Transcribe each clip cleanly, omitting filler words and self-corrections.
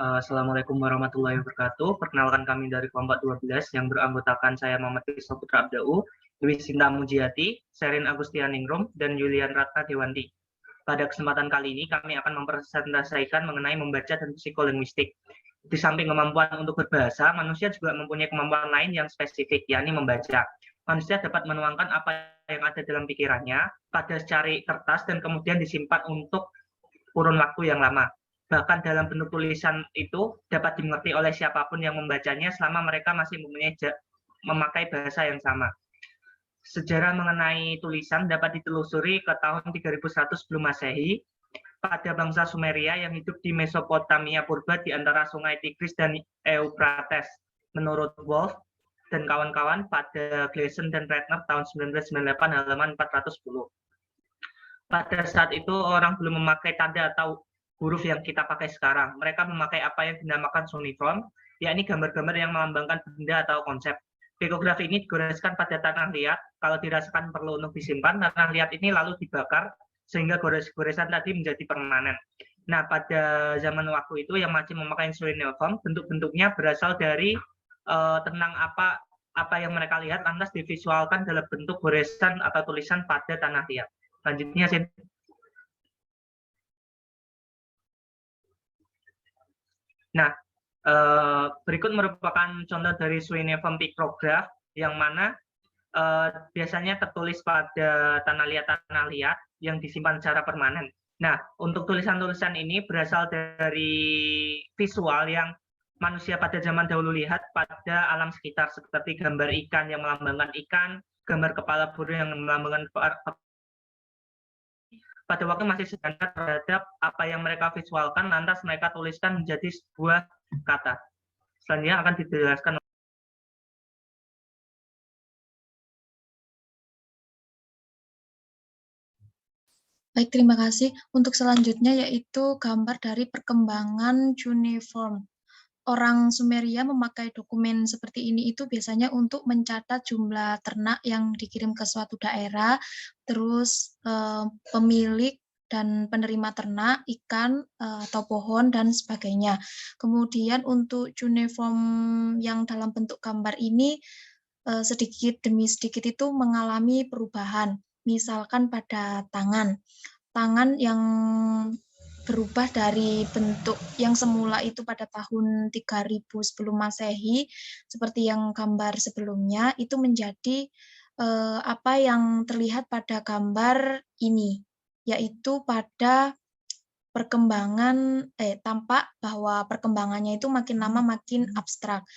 Assalamualaikum warahmatullahi wabarakatuh. Perkenalkan kami dari kelompok 12 yang beranggotakan saya Muhammad Rizal Putra Abdau, Dwi Sinta Mujiati, Sherin Agustianingrum, dan Yulian Ratna Dewanti. Pada kesempatan kali ini kami akan mempresentasikan mengenai membaca dan psikolinguistik. Di samping kemampuan untuk berbahasa, manusia juga mempunyai kemampuan lain yang spesifik, yakni membaca. Manusia dapat menuangkan apa yang ada dalam pikirannya pada secari kertas dan kemudian disimpan untuk kurun waktu yang lama. Bahkan dalam bentuk tulisan itu dapat dimengerti oleh siapapun yang membacanya selama mereka masih memakai bahasa yang sama. Sejarah mengenai tulisan dapat ditelusuri ke tahun 3100 sebelum Masehi pada bangsa Sumeria yang hidup di Mesopotamia purba di antara sungai Tigris dan Euphrates. Menurut Wolff dan kawan-kawan pada Gleason dan Ratner tahun 1998 halaman 410. Pada saat itu orang belum memakai tanda atau huruf yang kita pakai sekarang. Mereka memakai apa yang dinamakan suniform, yakni gambar-gambar yang melambangkan benda atau konsep. Pikografi ini digoreskan pada tanah liat. Kalau dirasakan perlu untuk disimpan, tanah liat ini lalu dibakar sehingga goresan tadi menjadi permanen. Nah, pada zaman waktu itu yang masih memakai suniform, bentuk-bentuknya berasal dari tentang apa yang mereka lihat lantas divisualkan dalam bentuk goresan atau tulisan pada tanah liat. Selanjutnya, Sin. Nah, berikut merupakan contoh dari cuneiform pictograph yang mana biasanya tertulis pada tanah liat yang disimpan secara permanen. Nah, untuk tulisan-tulisan ini berasal dari visual yang manusia pada zaman dahulu lihat pada alam sekitar, seperti gambar ikan yang melambangkan ikan, gambar kepala burung yang melambangkan pada waktu masih sederhana terhadap apa yang mereka visualkan, lantas mereka tuliskan menjadi sebuah kata. Selanjutnya akan dijelaskan. Baik, terima kasih. Untuk selanjutnya yaitu gambar dari perkembangan cuneiform. Orang Sumeria memakai dokumen seperti ini itu biasanya untuk mencatat jumlah ternak yang dikirim ke suatu daerah, terus pemilik dan penerima ternak, ikan, atau pohon, dan sebagainya. Kemudian untuk cuneiform yang dalam bentuk gambar ini sedikit demi sedikit itu mengalami perubahan. Misalkan pada tangan yang berubah dari bentuk yang semula itu pada tahun 3000 sebelum Masehi, seperti yang gambar sebelumnya, itu menjadi apa yang terlihat pada gambar ini, yaitu pada perkembangan tampak bahwa perkembangannya itu makin lama makin abstrak,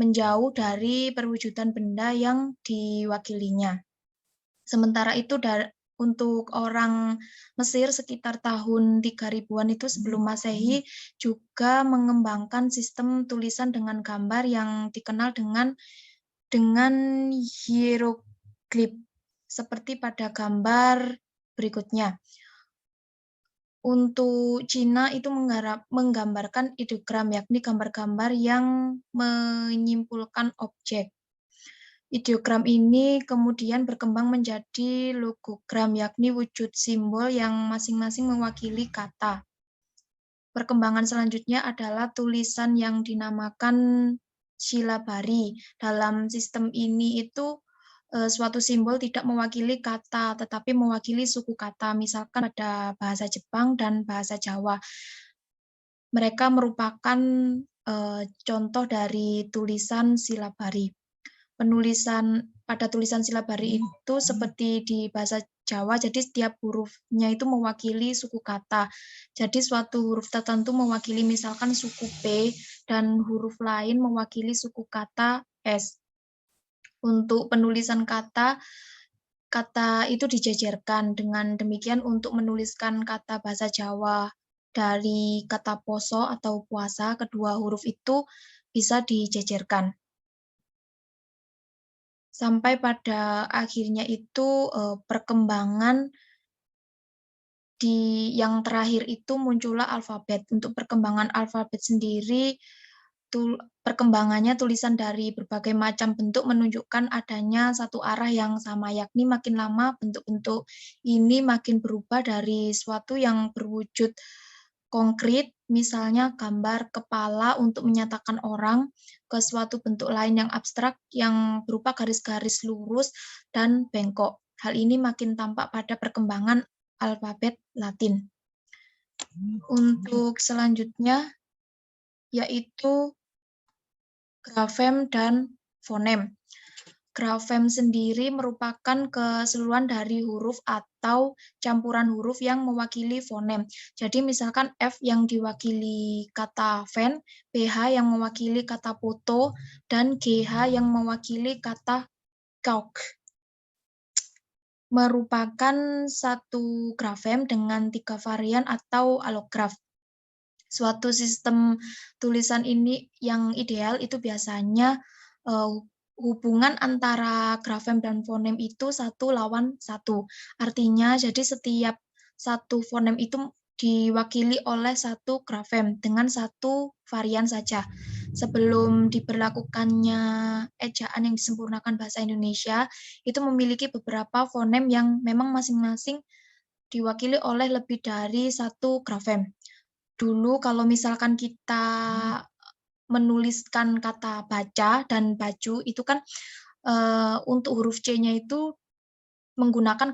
menjauh dari perwujudan benda yang diwakilinya. Sementara itu untuk orang Mesir sekitar tahun 3000-an itu sebelum Masehi juga mengembangkan sistem tulisan dengan gambar yang dikenal dengan hieroglif seperti pada gambar berikutnya. Untuk Cina itu menggambarkan ideogram, yakni gambar-gambar yang menyimpulkan objek. Ideogram ini kemudian berkembang menjadi logogram, yakni wujud simbol yang masing-masing mewakili kata. Perkembangan selanjutnya adalah tulisan yang dinamakan silabari. Dalam sistem ini itu suatu simbol tidak mewakili kata, tetapi mewakili suku kata. Misalkan ada bahasa Jepang dan bahasa Jawa. Mereka merupakan contoh dari tulisan silabari. Pada tulisan silabari itu seperti di bahasa Jawa, jadi setiap hurufnya itu mewakili suku kata. Jadi suatu huruf tertentu mewakili misalkan suku P dan huruf lain mewakili suku kata S. Untuk penulisan kata itu dijajarkan. Dengan demikian untuk menuliskan kata bahasa Jawa dari kata poso atau puasa, kedua huruf itu bisa dijajarkan. Sampai pada akhirnya itu perkembangan yang terakhir itu muncullah alfabet. Untuk perkembangan alfabet sendiri, perkembangannya tulisan dari berbagai macam bentuk menunjukkan adanya satu arah yang sama, yakni makin lama bentuk-bentuk ini makin berubah dari suatu yang berwujud konkret, misalnya gambar kepala untuk menyatakan orang, ke suatu bentuk lain yang abstrak yang berupa garis-garis lurus dan bengkok. Hal ini makin tampak pada perkembangan alfabet Latin. Untuk selanjutnya yaitu grafem dan fonem. Grafem sendiri merupakan keseluruhan dari huruf atau campuran huruf yang mewakili fonem. Jadi misalkan F yang diwakili kata fen, PH yang mewakili kata foto, dan GH yang mewakili kata kauk. Merupakan satu grafem dengan 3 varian atau allograf. Suatu sistem tulisan ini yang ideal itu biasanya hubungan antara grafem dan fonem itu 1:1. Artinya jadi setiap satu fonem itu diwakili oleh satu grafem dengan satu varian saja. Sebelum diberlakukannya ejaan yang disempurnakan bahasa Indonesia, itu memiliki beberapa fonem yang memang masing-masing diwakili oleh lebih dari satu grafem. Dulu kalau misalkan kita menuliskan kata baca dan baju itu kan untuk huruf C-nya itu menggunakan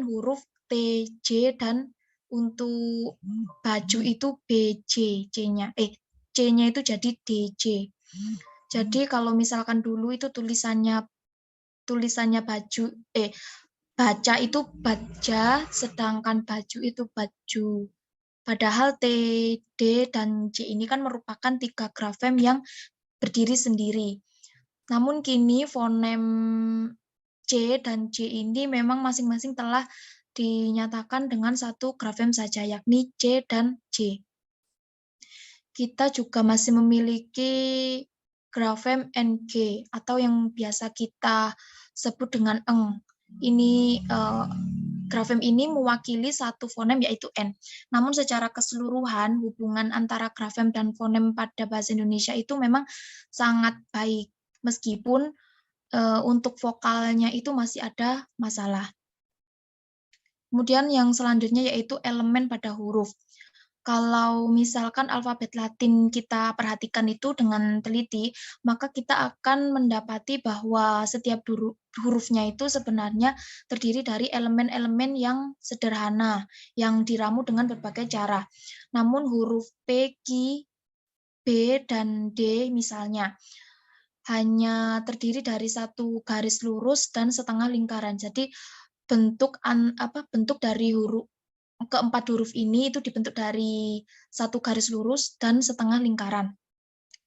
huruf T, J, dan untuk baju itu BJ, C-nya itu jadi DJ. Jadi kalau misalkan dulu itu tulisannya baca itu baja, sedangkan baju itu baju. Padahal T, D, dan C ini kan merupakan 3 grafem yang berdiri sendiri. Namun kini fonem C dan J ini memang masing-masing telah dinyatakan dengan satu grafem saja, yakni C dan J. Kita juga masih memiliki grafem NG atau yang biasa kita sebut dengan eng. Ini grafem ini mewakili satu fonem yaitu N. Namun secara keseluruhan hubungan antara grafem dan fonem pada bahasa Indonesia itu memang sangat baik. Meskipun untuk vokalnya itu masih ada masalah. Kemudian yang selanjutnya yaitu elemen pada huruf. Kalau misalkan alfabet Latin kita perhatikan itu dengan teliti, maka kita akan mendapati bahwa setiap hurufnya itu sebenarnya terdiri dari elemen-elemen yang sederhana, yang diramu dengan berbagai cara. Namun huruf P, Q, B, dan D misalnya, hanya terdiri dari satu garis lurus dan setengah lingkaran. Jadi bentuk dari keempat huruf ini itu dibentuk dari satu garis lurus dan setengah lingkaran.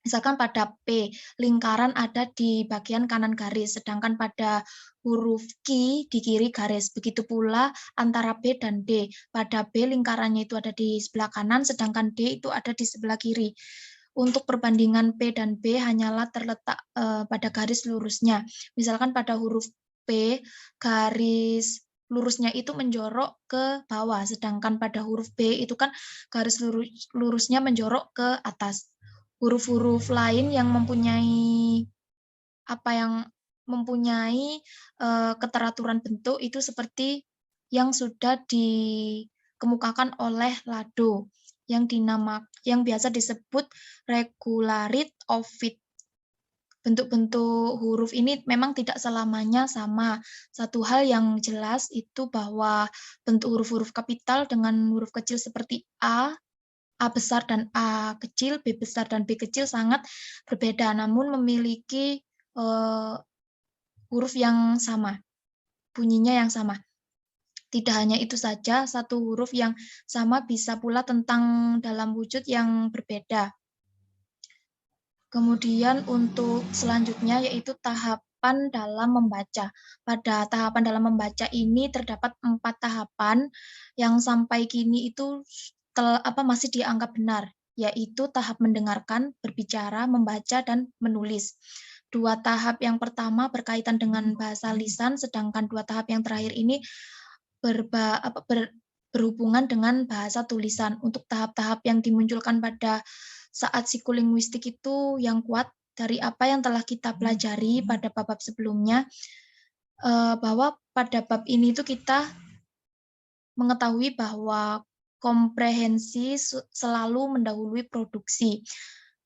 Misalkan pada P, lingkaran ada di bagian kanan garis, sedangkan pada huruf Q di kiri garis. Begitu pula antara B dan D. Pada B, lingkarannya itu ada di sebelah kanan, sedangkan D itu ada di sebelah kiri. Untuk perbandingan P dan B hanyalah terletak pada garis lurusnya. Misalkan pada huruf P, garis lurusnya itu menjorok ke bawah, sedangkan pada huruf B itu kan garis lurusnya menjorok ke atas. Huruf-huruf lain yang mempunyai keteraturan bentuk itu seperti yang sudah dikemukakan oleh Lado, yang biasa disebut regularit ovid. Bentuk-bentuk huruf ini memang tidak selamanya sama. Satu hal yang jelas itu bahwa bentuk huruf-huruf kapital dengan huruf kecil seperti A besar dan A kecil, B besar dan B kecil sangat berbeda, namun memiliki huruf yang sama, bunyinya yang sama. Tidak hanya itu saja, satu huruf yang sama bisa pula tentang dalam wujud yang berbeda. Kemudian untuk selanjutnya yaitu tahapan dalam membaca. Pada tahapan dalam membaca ini terdapat 4 tahapan yang sampai kini itu masih dianggap benar, yaitu tahap mendengarkan, berbicara, membaca, dan menulis. 2 tahap yang pertama berkaitan dengan bahasa lisan, sedangkan 2 tahap yang terakhir ini berhubungan dengan bahasa tulisan. Untuk tahap-tahap yang dimunculkan pada saat psikolinguistik itu yang kuat dari apa yang telah kita pelajari pada bab sebelumnya, bahwa pada bab ini itu kita mengetahui bahwa komprehensi selalu mendahului produksi.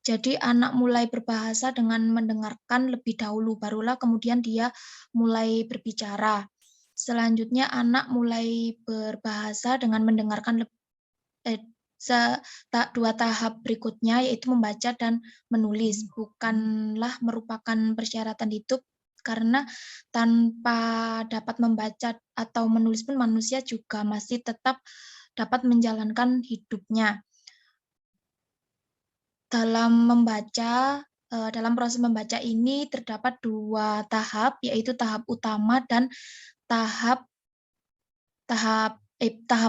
Jadi anak mulai berbahasa dengan mendengarkan lebih dahulu, barulah kemudian dia mulai berbicara. Selanjutnya anak mulai berbahasa dengan mendengarkan dua tahap berikutnya, yaitu membaca dan menulis. Bukanlah merupakan persyaratan hidup, karena tanpa dapat membaca atau menulis pun manusia juga masih tetap dapat menjalankan hidupnya. Dalam proses membaca ini terdapat dua tahap, yaitu tahap utama dan tahap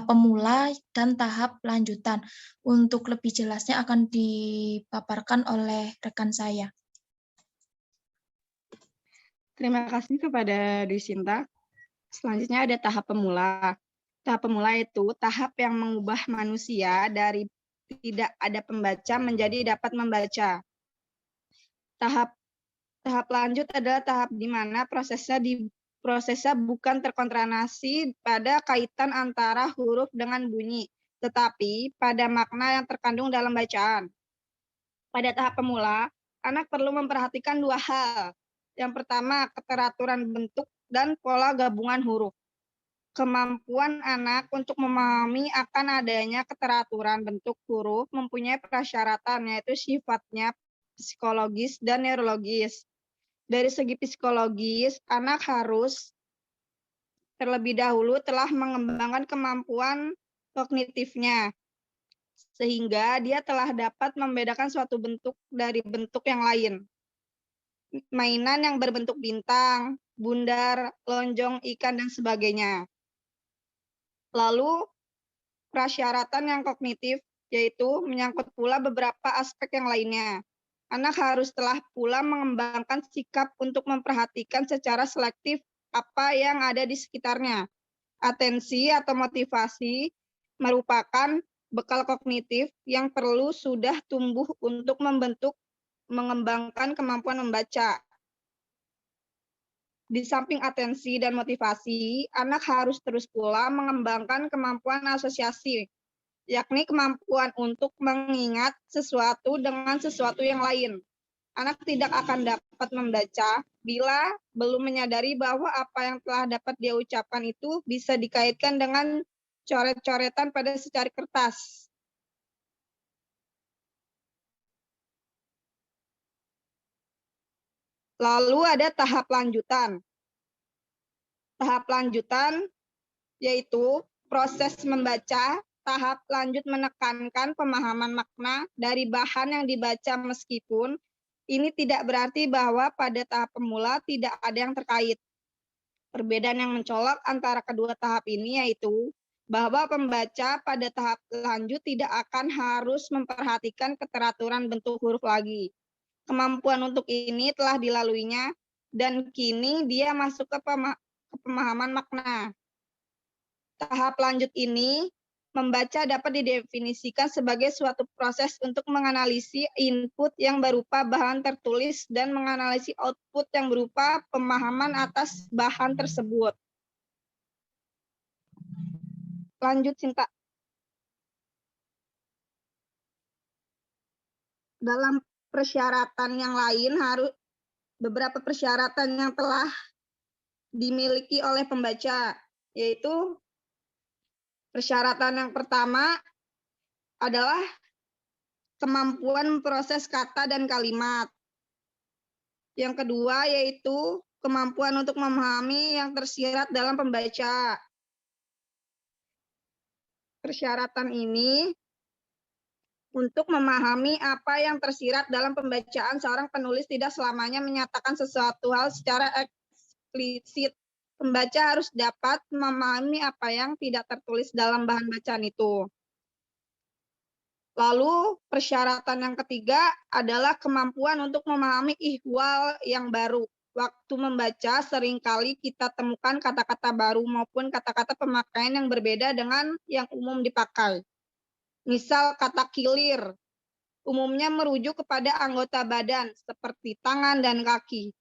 pemula dan tahap lanjutan. Untuk lebih jelasnya akan dipaparkan oleh rekan saya. Terima kasih kepada Dwi Sinta. Selanjutnya ada tahap pemula. Tahap pemula itu tahap yang mengubah manusia dari tidak ada pembaca menjadi dapat membaca. Tahap lanjut adalah tahap di mana prosesnya bukan terkonsentrasi pada kaitan antara huruf dengan bunyi, tetapi pada makna yang terkandung dalam bacaan. Pada tahap pemula, anak perlu memperhatikan dua hal. Yang pertama, keteraturan bentuk dan pola gabungan huruf. Kemampuan anak untuk memahami akan adanya keteraturan bentuk huruf mempunyai persyaratan, yaitu sifatnya psikologis dan neurologis. Dari segi psikologis, anak harus terlebih dahulu telah mengembangkan kemampuan kognitifnya, sehingga dia telah dapat membedakan suatu bentuk dari bentuk yang lain. Mainan yang berbentuk bintang, bundar, lonjong, ikan, dan sebagainya. Lalu, prasyaratan yang kognitif, yaitu menyangkut pula beberapa aspek yang lainnya. Anak harus telah pula mengembangkan sikap untuk memperhatikan secara selektif apa yang ada di sekitarnya. Atensi atau motivasi merupakan bekal kognitif yang perlu sudah tumbuh untuk mengembangkan kemampuan membaca. Di samping atensi dan motivasi, anak harus terus pula mengembangkan kemampuan asosiasi, yakni kemampuan untuk mengingat sesuatu dengan sesuatu yang lain. Anak tidak akan dapat membaca bila belum menyadari bahwa apa yang telah dapat dia ucapkan itu bisa dikaitkan dengan coret-coretan pada secari kertas. Lalu ada tahap lanjutan. Tahap lanjutan yaitu proses membaca. Tahap lanjut menekankan pemahaman makna dari bahan yang dibaca, meskipun ini tidak berarti bahwa pada tahap pemula tidak ada yang terkait. Perbedaan yang mencolok antara kedua tahap ini yaitu bahwa pembaca pada tahap lanjut tidak akan harus memperhatikan keteraturan bentuk huruf lagi. Kemampuan untuk ini telah dilaluinya dan kini dia masuk ke pemahaman makna. Tahap lanjut ini membaca dapat didefinisikan sebagai suatu proses untuk menganalisis input yang berupa bahan tertulis dan menganalisis output yang berupa pemahaman atas bahan tersebut. Lanjut, Sinta. Dalam persyaratan yang lain, beberapa persyaratan yang telah dimiliki oleh pembaca, yaitu persyaratan yang pertama adalah kemampuan memproses kata dan kalimat. Yang kedua yaitu kemampuan untuk memahami yang tersirat dalam pembaca. Persyaratan ini untuk memahami apa yang tersirat dalam pembacaan, seorang penulis tidak selamanya menyatakan sesuatu hal secara eksplisit. Pembaca harus dapat memahami apa yang tidak tertulis dalam bahan bacaan itu. Lalu persyaratan yang ketiga adalah kemampuan untuk memahami ihwal yang baru. Waktu membaca seringkali kita temukan kata-kata baru maupun kata-kata pemakaian yang berbeda dengan yang umum dipakai. Misal kata kilir, umumnya merujuk kepada anggota badan seperti tangan dan kaki.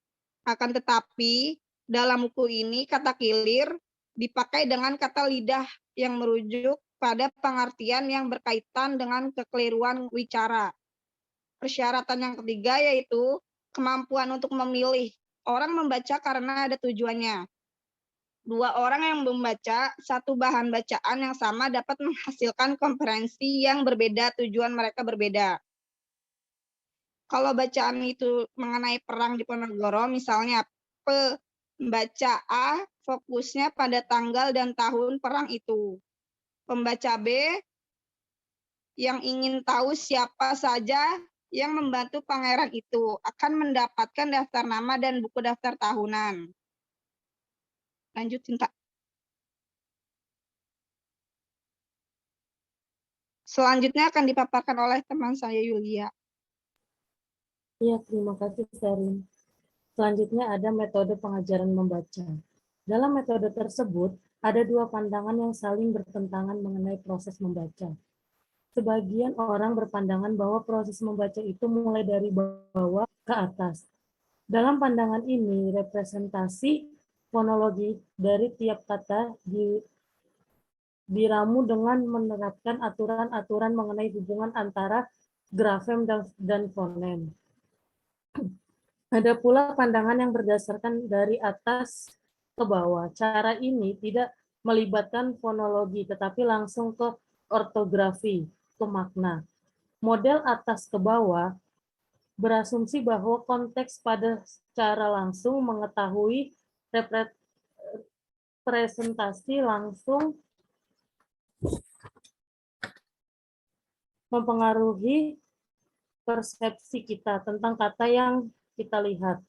Akan tetapi, dalam buku ini kata kilir dipakai dengan kata lidah yang merujuk pada pengertian yang berkaitan dengan kekeliruan wicara. Persyaratan yang ketiga yaitu kemampuan untuk memilih. Orang membaca karena ada tujuannya. Dua orang yang membaca satu bahan bacaan yang sama dapat menghasilkan komprehensi yang berbeda, tujuan mereka berbeda. Kalau bacaan itu mengenai perang di Ponorogo, misalnya pembaca A fokusnya pada tanggal dan tahun perang itu. Pembaca B yang ingin tahu siapa saja yang membantu pangeran itu akan mendapatkan daftar nama dan buku daftar tahunan. Lanjutin, Kak. Selanjutnya akan dipaparkan oleh teman saya, Yulia. Iya, terima kasih, Sherin. Selanjutnya ada metode pengajaran membaca. Dalam metode tersebut, ada dua pandangan yang saling bertentangan mengenai proses membaca. Sebagian orang berpandangan bahwa proses membaca itu mulai dari bawah ke atas. Dalam pandangan ini, representasi fonologi dari tiap kata diramu dengan menerapkan aturan-aturan mengenai hubungan antara grafem dan fonem. Ada pula pandangan yang berdasarkan dari atas ke bawah. Cara ini tidak melibatkan fonologi, tetapi langsung ke ortografi, ke makna. Model atas ke bawah berasumsi bahwa konteks pada secara langsung mengetahui representasi langsung mempengaruhi persepsi kita tentang kata yang kita lihat.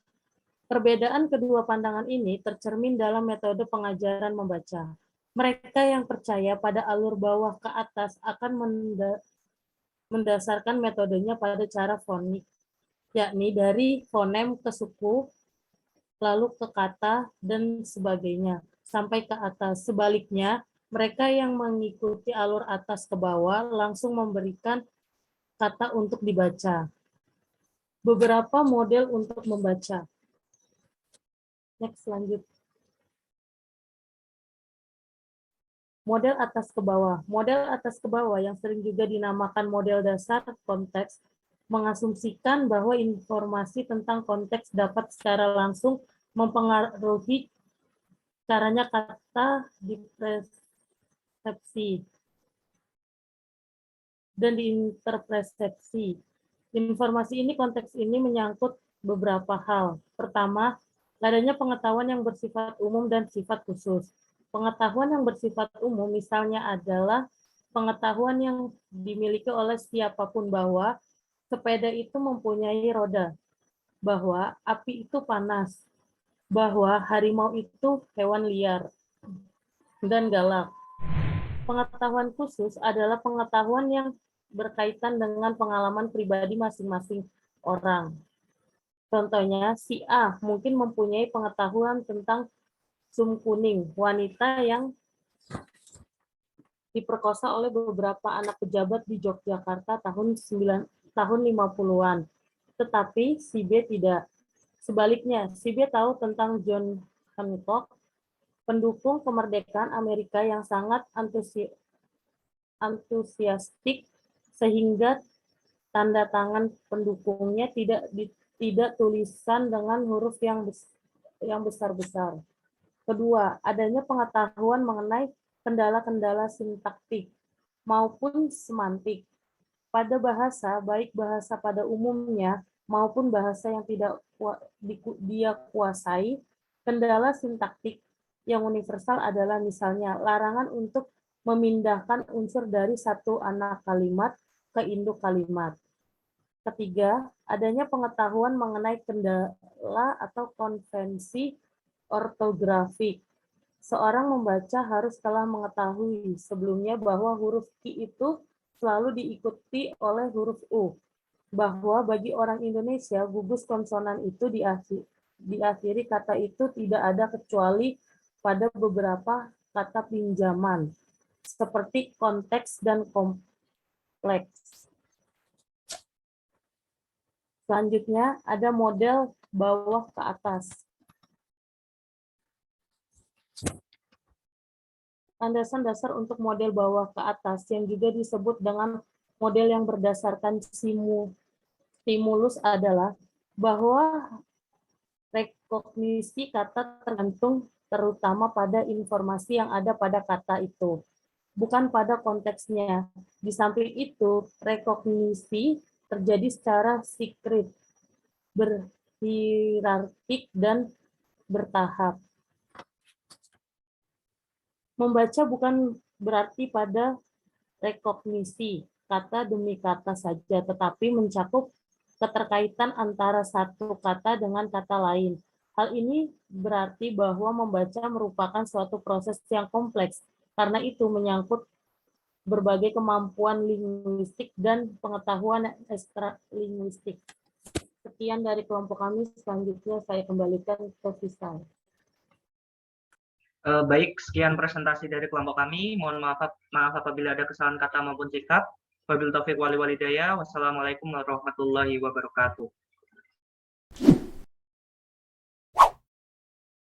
Perbedaan kedua pandangan ini tercermin dalam metode pengajaran membaca. Mereka yang percaya pada alur bawah ke atas akan mendasarkan metodenya pada cara fonik, yakni dari fonem ke suku, lalu ke kata, dan sebagainya, sampai ke atas. Sebaliknya, mereka yang mengikuti alur atas ke bawah langsung memberikan kata untuk dibaca. Beberapa model untuk membaca. Next, lanjut. Model atas ke bawah. Model atas ke bawah yang sering juga dinamakan model dasar konteks mengasumsikan bahwa informasi tentang konteks dapat secara langsung mempengaruhi caranya kata dipersepsi dan diinterpersepsi. Informasi ini, konteks ini menyangkut beberapa hal. Pertama, adanya pengetahuan yang bersifat umum dan sifat khusus. Pengetahuan yang bersifat umum misalnya adalah pengetahuan yang dimiliki oleh siapapun bahwa sepeda itu mempunyai roda, bahwa api itu panas, bahwa harimau itu hewan liar dan galak. Pengetahuan khusus adalah pengetahuan yang berkaitan dengan pengalaman pribadi masing-masing orang. Contohnya, si A mungkin mempunyai pengetahuan tentang sum kuning, wanita yang diperkosa oleh beberapa anak pejabat di Yogyakarta tahun 50-an. Tetapi si B tidak. Sebaliknya, si B tahu tentang John Hancock, pendukung kemerdekaan Amerika yang sangat antusiastik sehingga tanda tangan pendukungnya tidak tulisan dengan huruf yang besar-besar. Kedua, adanya pengetahuan mengenai kendala-kendala sintaktik maupun semantik pada bahasa, baik bahasa pada umumnya maupun bahasa yang tidak dia kuasai. Kendala sintaktik yang universal adalah misalnya larangan untuk memindahkan unsur dari satu anak kalimat ke induk kalimat. Ketiga, adanya pengetahuan mengenai kendala atau konvensi ortografik. Seorang membaca harus telah mengetahui sebelumnya bahwa huruf Q itu selalu diikuti oleh huruf U. Bahwa bagi orang Indonesia, gugus konsonan itu diakhiri kata itu tidak ada kecuali pada beberapa kata pinjaman, seperti konteks dan kompleks. Selanjutnya, ada model bawah ke atas. Landasan dasar untuk model bawah ke atas yang juga disebut dengan model yang berdasarkan stimulus adalah bahwa rekognisi kata tergantung terutama pada informasi yang ada pada kata itu, bukan pada konteksnya. Di samping itu, rekognisi terjadi secara sikrit, berhierarkik, dan bertahap. Membaca bukan berarti pada rekognisi kata demi kata saja, tetapi mencakup keterkaitan antara satu kata dengan kata lain. Hal ini berarti bahwa membaca merupakan suatu proses yang kompleks, karena itu menyangkut berbagai kemampuan linguistik dan pengetahuan ekstralinguistik. Sekian dari kelompok kami, selanjutnya saya kembalikan ke Fisal. Baik, sekian presentasi dari kelompok kami. Mohon maaf apabila ada kesalahan kata maupun sikap. Wabillahi taufiq wal hidayah. Wassalamualaikum warahmatullahi wabarakatuh.